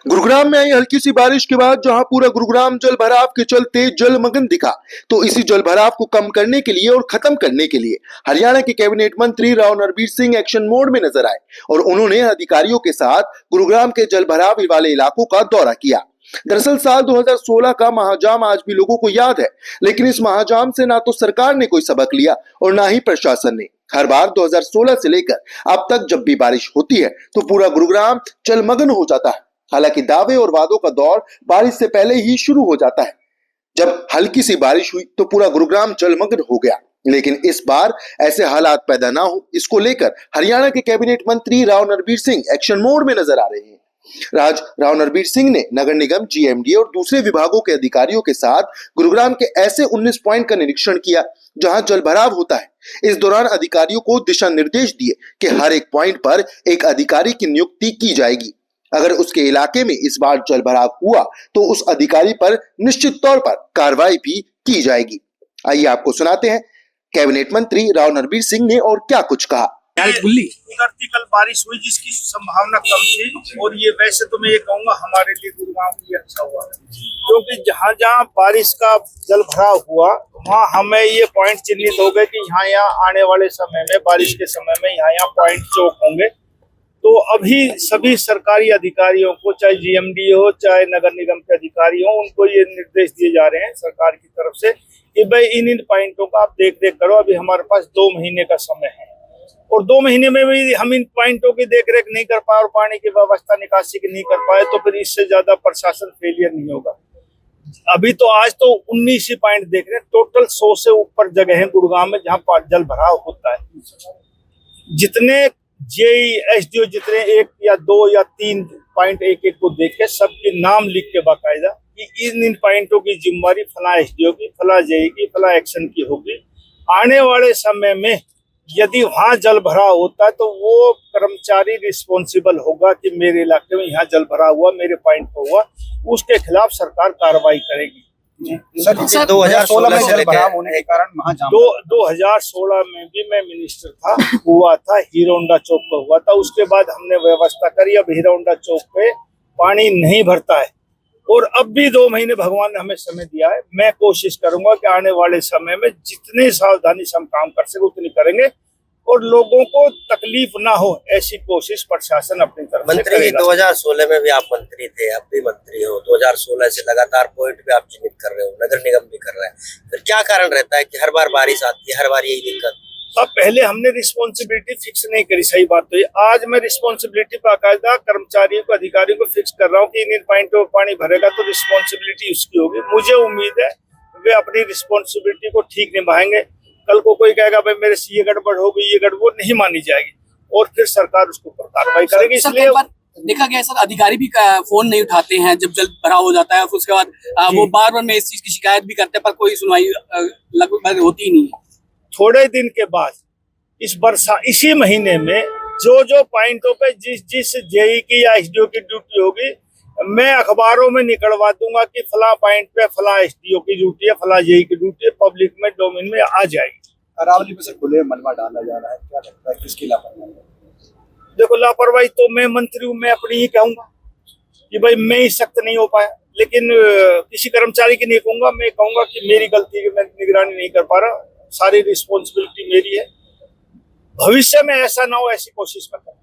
गुरुग्राम में आई हल्की सी बारिश के बाद जहां पूरा गुरुग्राम जल भराव के चलते जलमग्न दिखा, तो इसी जल भराव को कम करने के लिए और खत्म करने के लिए हरियाणा के कैबिनेट मंत्री राव नरबीर सिंह एक्शन मोड में नजर आए और उन्होंने अधिकारियों के साथ गुरुग्राम के जल भराव वाले इलाकों का दौरा किया। दरअसल साल 2016 का महाजाम आज भी लोगों को याद है, लेकिन इस महाजाम से ना तो सरकार ने कोई सबक लिया और ना ही प्रशासन ने। हर बार 2016 से लेकर अब तक जब भी बारिश होती है तो पूरा गुरुग्राम जलमग्न हो जाता है। हालांकि दावे और वादों का दौर बारिश से पहले ही शुरू हो जाता है। जब हल्की सी बारिश हुई तो पूरा गुरुग्राम जलमग्न हो गया, लेकिन इस बार ऐसे हालात पैदा ना हो, इसको लेकर हरियाणा के कैबिनेट मंत्री राव नरबीर सिंह एक्शन मोड में नजर आ रहे हैं। राव नरबीर सिंह ने नगर निगम, जीएमडी और दूसरे विभागों के अधिकारियों के साथ गुरुग्राम के ऐसे 19 पॉइंट का निरीक्षण किया जहां जल भराव होता है। इस दौरान अधिकारियों को दिशा निर्देश दिए कि हर एक पॉइंट पर एक अधिकारी की नियुक्ति की जाएगी। अगर उसके इलाके में इस बार जल भराव हुआ तो उस अधिकारी पर निश्चित तौर पर कार्रवाई भी की जाएगी। आइए आपको सुनाते हैं कैबिनेट मंत्री राव नरबीर सिंह ने और क्या कुछ कहा। उतरती कल बारिश हुई जिसकी संभावना कम थी, और ये वैसे तो मैं ये कहूँगा हमारे लिए गुरुग्राम के लिए अच्छा हुआ, क्योंकि जहाँ जहाँ बारिश का जल भराव हुआ वहाँ हमें ये पॉइंट चिन्हित हो गए कि यहाँ आने वाले समय में, बारिश के समय में यहाँ पॉइंट चौक होंगे। तो अभी सभी सरकारी अधिकारियों को, चाहे जीएमडी हो चाहे नगर निगम के अधिकारी हो, उनको ये निर्देश दिए जा रहे हैं सरकार की तरफ से कि भाई इन पॉइंटों का आप देख रेख करो। अभी हमारे पास 2 महीने का समय है और 2 महीने में भी हम इन पॉइंटों की देख रेख नहीं कर पाए और पानी की व्यवस्था निकासी की नहीं कर पाए, तो फिर इससे ज्यादा प्रशासन फेलियर नहीं होगा। अभी तो आज तो 19 ही पॉइंट देख रहे हैं, टोटल 100 से ऊपर जगह है गुरुग्राम में जहाँ जल भराव होता है। जितने जेई एसडीओ जितने 1 या 2 या 3 पॉइंट एक को देख के सबके नाम लिख के बाकायदा कि इन पॉइंटों की जिम्मेदारी फला एसडीओ की, फला जेई की, फला एक्शन की होगी। आने वाले समय में यदि वहां जल भराव होता है तो वो कर्मचारी रिस्पॉन्सिबल होगा कि मेरे इलाके में यहाँ जल भराव हुआ, मेरे पॉइंट पर हुआ, उसके खिलाफ सरकार कार्रवाई करेगी। सर 2016 में जल भराव होने के कारण महाजाम 2016 में भी मैं मिनिस्टर था, हुआ था, हीरो होंडा चौक पर हुआ था। उसके बाद हमने व्यवस्था करी, अब हीरो होंडा चौक पे पानी नहीं भरता है और अब भी 2 महीने भगवान ने हमें समय दिया है। मैं कोशिश करूंगा कि आने वाले समय में जितनी सावधानी से हम काम कर सके उतनी करेंगे और लोगों को तकलीफ ना हो ऐसी कोशिश प्रशासन अपनी तरफ से करेगा। 2016 में भी आप मंत्री थे, अब भी मंत्री हो, 2016 से लगातार पॉइंट पे आप चिन्हित कर रहे हो, नगर निगम भी कर रहा है, फिर क्या कारण रहता है कि हर बार बारिश आती है, हर बार यही दिक्कत? अब पहले हमने रिस्पॉन्सिबिलिटी फिक्स नहीं करी, सही बात तो ये। आज मैं रिस्पॉन्सिबिलिटी बाकायदा कर्मचारियों को, अधिकारियों को फिक्स कर रहा हूँ कि इन पॉइंटों पर पानी भरेगा तो रिस्पॉन्सिबिलिटी उसकी होगी। मुझे उम्मीद है वे अपनी रिस्पॉन्सिबिलिटी को ठीक निभाएंगे। कल को कोई कहेगा भाई मेरे से ये गड़बड़ हो गई, ये गड़बड़ नहीं मानी जाएगी और फिर सरकार उसके ऊपर कार्रवाई करेगी। इसलिए देखा गया सर, अधिकारी भी फोन नहीं उठाते हैं जब जल भराव हो जाता है, उसके बाद वो बार में इस चीज की शिकायत भी करते हैं पर कोई सुनवाई लगभग होती ही नहीं है। थोड़े दिन के बाद इसी महीने में जो पॉइंटों पे जिस जेई की या एसडीओ की ड्यूटी होगी, मैं अखबारों में निकलवा दूंगा कि फला पॉइंट पे फला एसडीओ की ड्यूटी है, फला जेई की ड्यूटी है, पब्लिक में डोमेन में आ जाएगी। अरावली में से खुले मलबा डाला जा रहा है, क्या लगता है किसकी लापरवाही? देखो लापरवाही तो मैं मंत्री हूँ, मैं अपनी ही कहूंगा कि भाई मैं ही सख्त नहीं हो पाया, लेकिन किसी कर्मचारी की नहीं कहूंगा। मैं कहूंगा कि मेरी गलती है, मैं निगरानी नहीं कर पा रहा, सारी रिस्पॉन्सिबिलिटी मेरी है। भविष्य में ऐसा ना हो ऐसी कोशिश मैं करूँ।